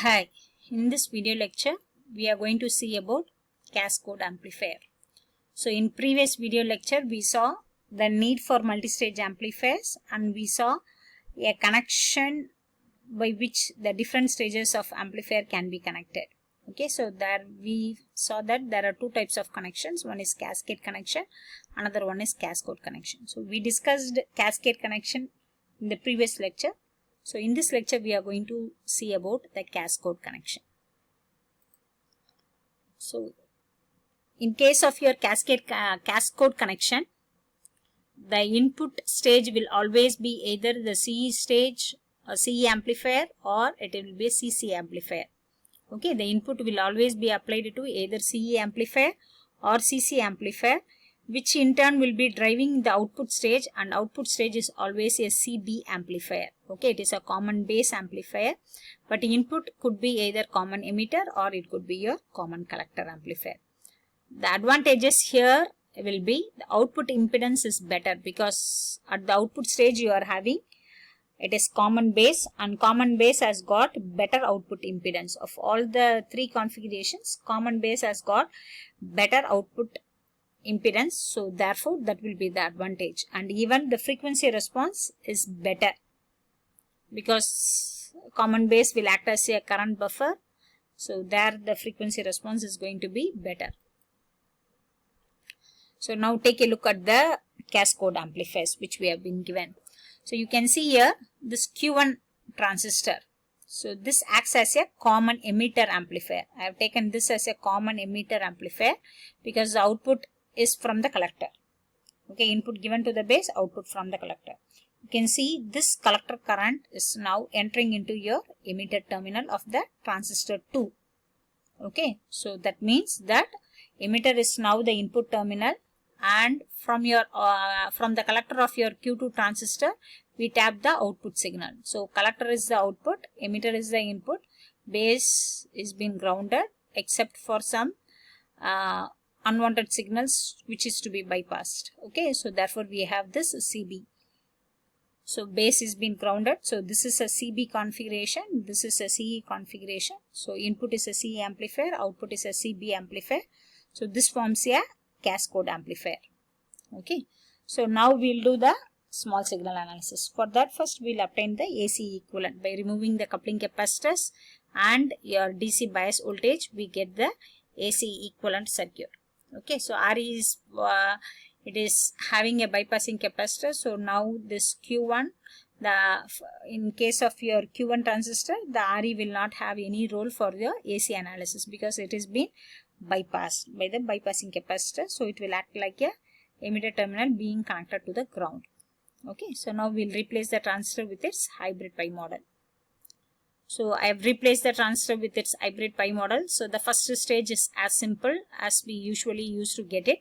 Hi, in this video lecture we are going to see about cascode amplifier. So in previous video lecture we saw the need for multi-stage amplifiers and we saw a connection by which the different stages of amplifier can be connected. Okay, so there we saw that there are two types of connections. One is cascade connection, another one is cascode connection. So we discussed cascade connection in the previous lecture. So in this lecture we are going to see about the cascode connection. So in case of your cascode connection, the input stage will always be either the CE stage or CE amplifier or it will be a CC amplifier. Okay, the input will always be applied to either CE amplifier or CC amplifier, which in turn will be driving the output stage, and output stage is always a CB amplifier. Okay, it is a common base amplifier, but input could be either common emitter or it could be your common collector amplifier. The advantages here will be the output impedance is better because at the output stage you are having it is common base, and common base has got better output impedance. Of all the three configurations, common base has got better output impedance, so therefore that will be the advantage. And even the frequency response is better because common base will act as a current buffer, so there the frequency response is going to be better. So now take a look at the cascode amplifiers which we have been given. So you can see here this Q1 transistor. So this acts as a common emitter amplifier. I have taken this as a common emitter amplifier because the output is from the collector. Okay, input given to the base, output from the collector. You can see this collector current is now entering into your emitter terminal of the transistor 2. Okay, so that means that emitter is now the input terminal, and from your from the collector of your Q2 transistor we tap the output signal. So collector is the output, emitter is the input, base is being grounded except for some unwanted signals which is to be bypassed. Okay, so therefore we have this CB. So base is being grounded, so this is a CB configuration, this is a CE configuration. So input is a CE amplifier, output is a CB amplifier. So this forms a cascode amplifier. Okay, so now we'll do the small signal analysis. For that, first we'll obtain the AC equivalent by removing the coupling capacitors and your DC bias voltage. We get the AC equivalent circuit. Okay, so RE is it is having a bypassing capacitor. So now this Q1, in case of your Q1 transistor, the RE will not have any role for your AC analysis because it is been bypassed by the bypassing capacitor. So it will act like a emitter terminal being connected to the ground. Okay, so now we'll replace the transistor with its hybrid pi model. So I have replaced the transistor with its hybrid pi model. So the first stage is as simple as we usually use to get it,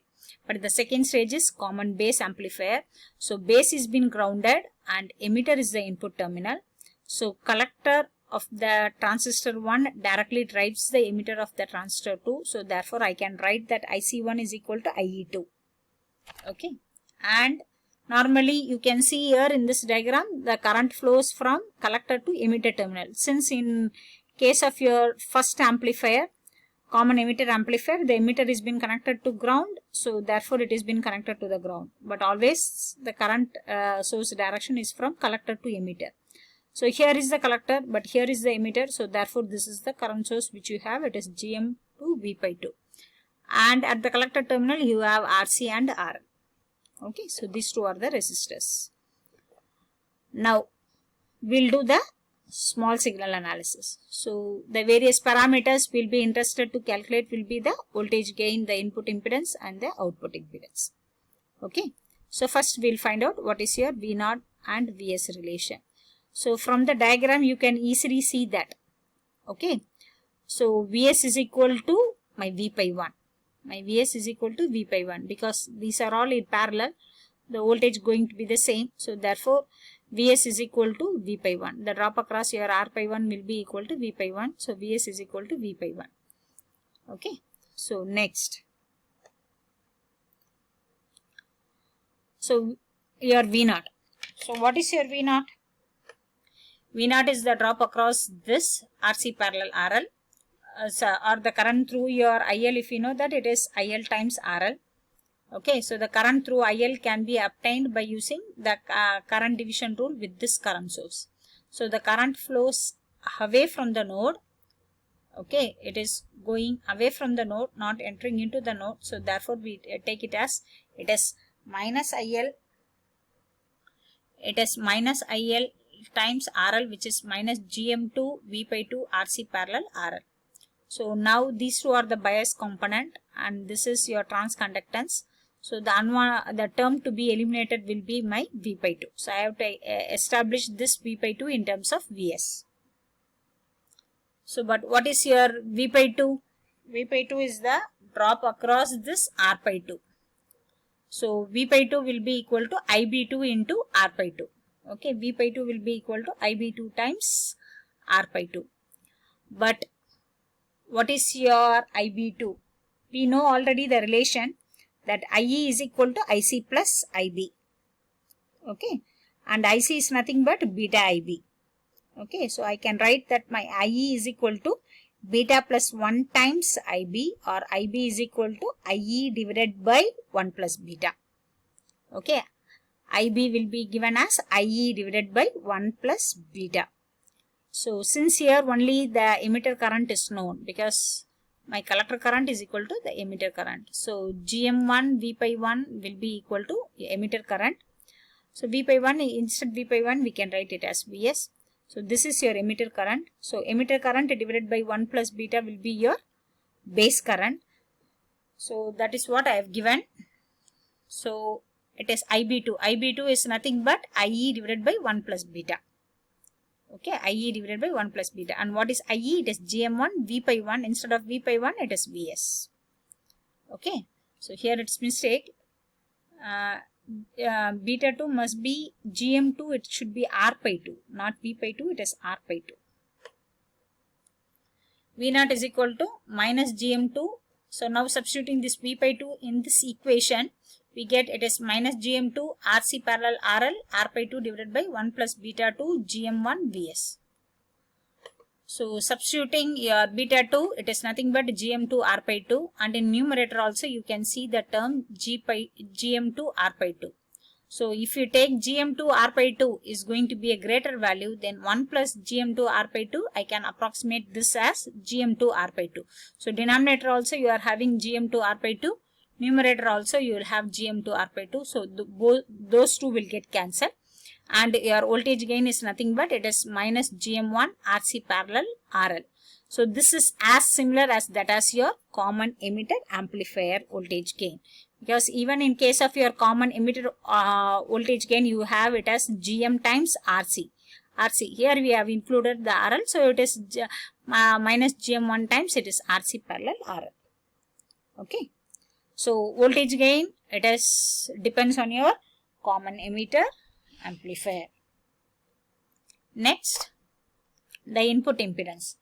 but the second stage is common base amplifier. So base is been grounded and emitter is the input terminal. So collector of the transistor 1 directly drives the emitter of the transistor 2. So therefore I can write that IC1 is equal to IE2. Okay, and normally you can see here in this diagram the current flows from collector to emitter terminal. Since in case of your first amplifier, common emitter amplifier, the emitter is been connected to ground, so therefore it is been connected to the ground, but always the current source direction is from collector to emitter. So here is the collector, but here is the emitter, so therefore this is the current source which you have, it is GM to V pi 2, and at the collector terminal you have RC and RL. Okay, so these two are the resistors. Now we'll do the small signal analysis. So the various parameters we'll be interested to calculate will be the voltage gain, the input impedance and the output impedance. Okay, so first we'll find out what is your V0 and Vs relation. So from the diagram you can easily see that. Okay, so Vs is equal to my V pi 1. My Vs is equal to V pi 1 because these are all in parallel, the voltage going to be the same. So therefore Vs is equal to V pi 1. The drop across your R pi 1 will be equal to V pi 1. So Vs is equal to V pi 1. Okay, so next. So your V0. So what is your V0? V naught is the drop across this RC parallel RL, or the current through your IL. If you know that it is IL times RL. Okay, so the current through IL can be obtained by using the current division rule with this current source. So the current flows away from the node. Okay, it is going away from the node, not entering into the node. So therefore we take it as it is minus IL. It is minus IL times RL, which is minus GM2 V by 2 RC parallel RL. So now these two are the bias component and this is your transconductance. So the term to be eliminated will be my V by 2. So I have to establish this V by 2 in terms of Vs. So but what is your V by 2? V by 2 is the drop across this R by 2. So V by 2 will be equal to IB2 into R by 2. Okay, V by 2 will be equal to IB2 times R by 2. But what is your IB2? We know already the relation that IE is equal to IC plus IB. Okay, and IC is nothing but beta IB. Okay, so I can write that my IE is equal to beta plus 1 times IB, or IB is equal to IE divided by 1 plus beta. Okay, IB will be given as IE divided by 1 plus beta. So since here only the emitter current is known, because my collector current is equal to the emitter current. So GM1 V by 1 will be equal to emitter current. So V by 1, instead V by 1 we can write it as Vs. So this is your emitter current. So emitter current divided by 1 plus beta will be your base current. So that is what I have given. So it is IB2. IB2 is nothing but IE divided by 1 plus beta. Okay, IE divided by 1 plus beta. And what is IE? It is GM1 V by 1. Instead of V by 1, it is Vs. Okay, so here it's mistake. Beta 2 must be GM2. It should be R by 2. Not V by 2, it is R by 2. V naught is equal to minus GM2. So now substituting this V by 2 in this equation, we get it is minus GM2 RC parallel RL R by 2 divided by 1 plus beta 2 GM1 Vs. So substituting your beta 2, it is nothing but GM2 R by 2, and in numerator also you can see the term GM2 R by 2. So if you take GM2 R by 2 is going to be a greater value, then 1 plus GM2 R by 2, I can approximate this as GM2 R by 2. So denominator also you are having GM2 R by 2. Numerator also you will have GM2 R by 2. So those two will get cancelled. And your voltage gain is nothing but it is minus GM1 RC parallel RL. So this is as similar as that as your common emitter amplifier voltage gain. Because even in case of your common emitter voltage gain, you have it as GM times RC. Here we have included the RL. So it is minus GM1 times it is RC parallel RL. Okay. So voltage gain, it is depends on your common emitter amplifier. Next, the input impedance.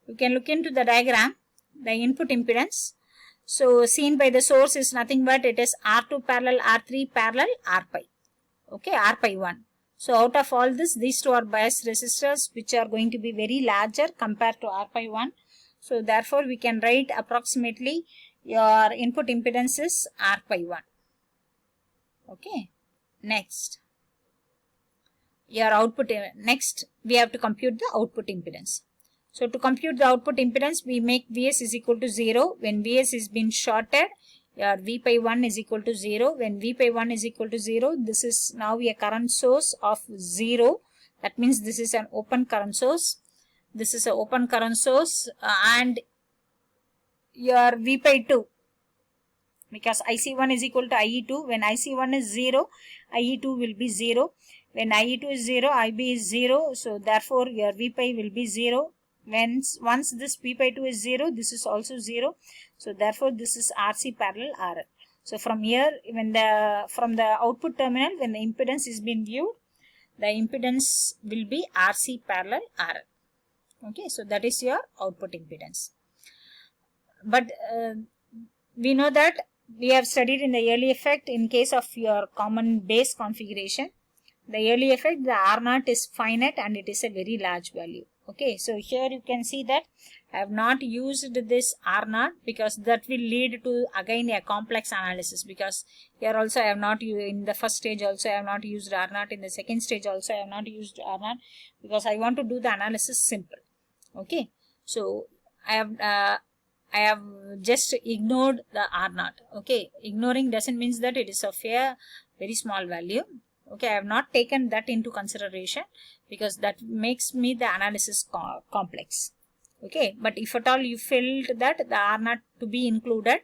You can look into the diagram. The input impedance, so seen by the source, is nothing but it is R2 parallel R3 parallel R pi. Okay, R pi 1. So out of all this, these two are bias resistors which are going to be very larger compared to R pi 1. So therefore we can write approximately your input impedance is R pi 1. Okay, next. Your output, next we have to compute the output impedance. So to compute the output impedance, we make Vs is equal to 0. When Vs is been shorted, your V pi 1 is equal to 0. When V pi 1 is equal to 0, this is now a current source of 0. That means this is an open current source. This is an open current source and your V pi 2. Because IC1 is equal to IE2. When IC1 is 0, IE2 will be 0. When IE2 is 0, IB is 0. So therefore your V pi will be 0. Once this V pi 2 is 0, this is also 0. So therefore this is RC parallel RL. So from here, from the output terminal, when the impedance is being viewed, the impedance will be RC parallel RL. Okay, so that is your output impedance. But we know that we have studied in the early effect in case of your common base configuration. the early effect, the R naught is finite and it is a very large value. Okay, so here you can see that I have not used this R naught because that will lead to again a complex analysis, because here also I have not used, in the first stage also I have not used R naught, in the second stage also I have not used R naught, because I want to do the analysis simple. Okay, so I have just ignored the R naught. Okay, ignoring doesn't mean that it is of a very small value. Okay, I have not taken that into consideration because that makes me the analysis complex. Okay, but if at all you felt that the R naught to be included,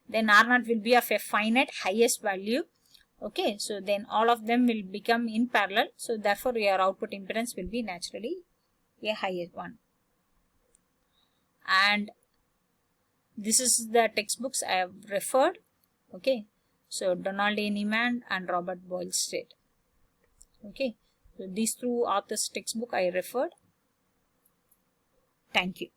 then R naught will be of a finite highest value. Okay, so then all of them will become in parallel, so therefore your output impedance will be naturally a higher one. And this is the textbooks I have referred. Okay, so Donald A. Niemann and Robert Boylston. Okay, so these two authors' textbook I referred. Thank you.